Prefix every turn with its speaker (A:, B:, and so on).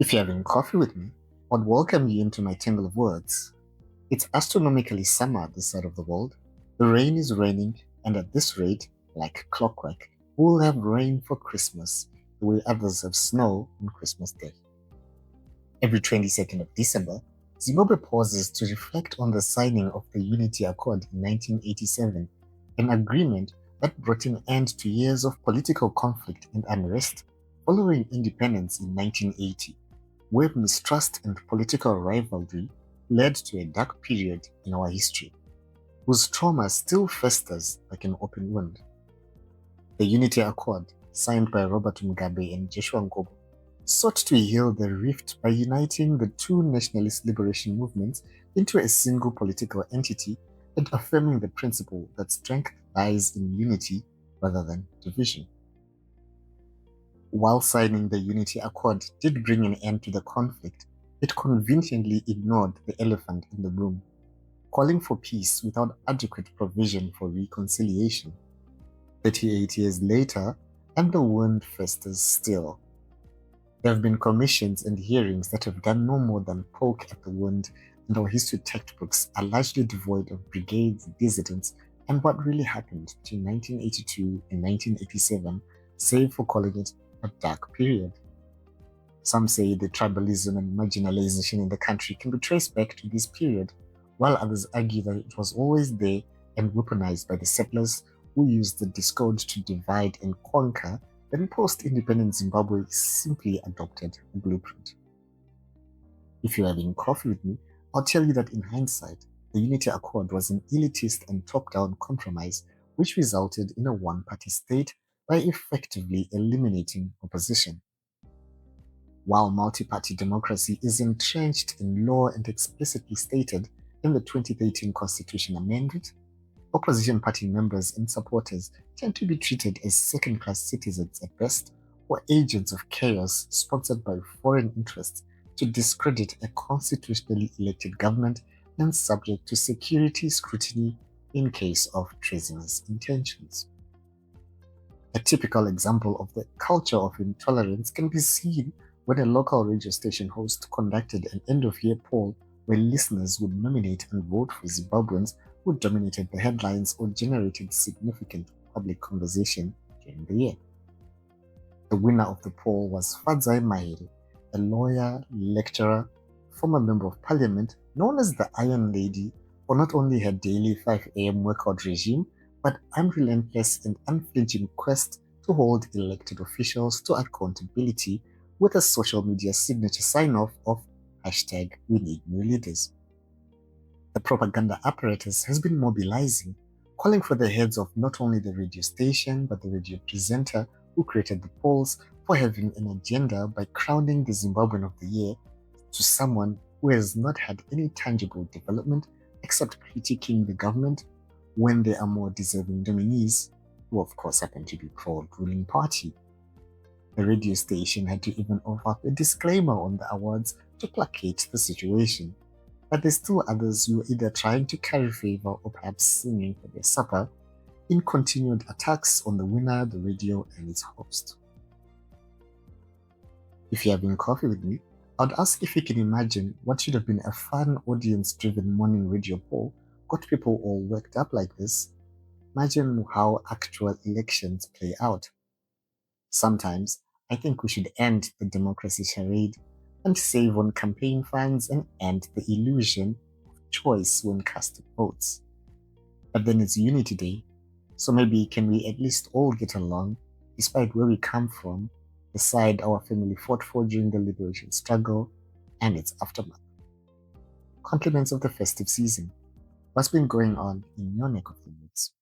A: If you're having coffee with me, I'd welcome you into my tangle of words. It's astronomically summer this side of the world. The rain is raining, and at this rate, like clockwork, we'll have rain for Christmas, the way others have snow on Christmas Day. Every 22nd of December, Zimbabwe pauses to reflect on the signing of the Unity Accord in 1987, an agreement that brought an end to years of political conflict and unrest following independence in 1980, where mistrust and political rivalry led to a dark period in our history, whose trauma still festers like an open wound. The Unity Accord, signed by Robert Mugabe and Joshua Nkobo, sought to heal the rift by uniting the two nationalist liberation movements into a single political entity and affirming the principle that strength lies in unity rather than division. While signing the Unity Accord did bring an end to the conflict, it conveniently ignored the elephant in the room, calling for peace without adequate provision for reconciliation. 38 years later, and the wound festers still. There have been commissions and hearings that have done no more than poke at the wound, and our history textbooks are largely devoid of brigades, dissidents, and what really happened between 1982 and 1987, save for calling it a dark period. Some say the tribalism and marginalization in the country can be traced back to this period, while others argue that it was always there and weaponized by the settlers who used the discord to divide and conquer. Then post-independent Zimbabwe simply adopted the blueprint. If you're having coffee with me, I'll tell you that in hindsight, the Unity Accord was an elitist and top-down compromise which resulted in a one-party state by effectively eliminating opposition. While multi-party democracy is entrenched in law and explicitly stated in the 2013 Constitution Amendment, opposition party members and supporters tend to be treated as second-class citizens at best, or agents of chaos sponsored by foreign interests to discredit a constitutionally elected government and subject to security scrutiny in case of treasonous intentions. A typical example of the culture of intolerance can be seen when a local radio station host conducted an end-of-year poll where listeners would nominate and vote for Zimbabweans who dominated the headlines or generated significant public conversation during the year. The winner of the poll was Fadzai Mahiri, a lawyer, lecturer, former member of parliament known as the Iron Lady for not only her daily 5 a.m. workout regime, but unrelentless and unflinching quest to hold elected officials to accountability with a social media signature sign-off of #WeNeedNewLeaders. The propaganda apparatus has been mobilizing, calling for the heads of not only the radio station but the radio presenter who created the polls for having an agenda by crowning the Zimbabwean of the Year to someone who has not had any tangible development except critiquing the government when there are more deserving nominees, who of course happen to be pro-ruling party. The radio station had to even offer up a disclaimer on the awards to placate the situation. But there's still others who are either trying to curry favor or perhaps singing for their supper in continued attacks on the winner, the radio, and its host. If you're having coffee with me, I'd ask if you can imagine what should have been a fun audience-driven morning radio poll got people all worked up like this. Imagine how actual elections play out. Sometimes, I think we should end the democracy charade and save on campaign funds and end the illusion of choice when casting votes. But then it's Unity Day, so maybe can we at least all get along, despite where we come from, the side our family fought for during the liberation struggle, and its aftermath. Compliments of the festive season. What's been going on in your neck of the woods?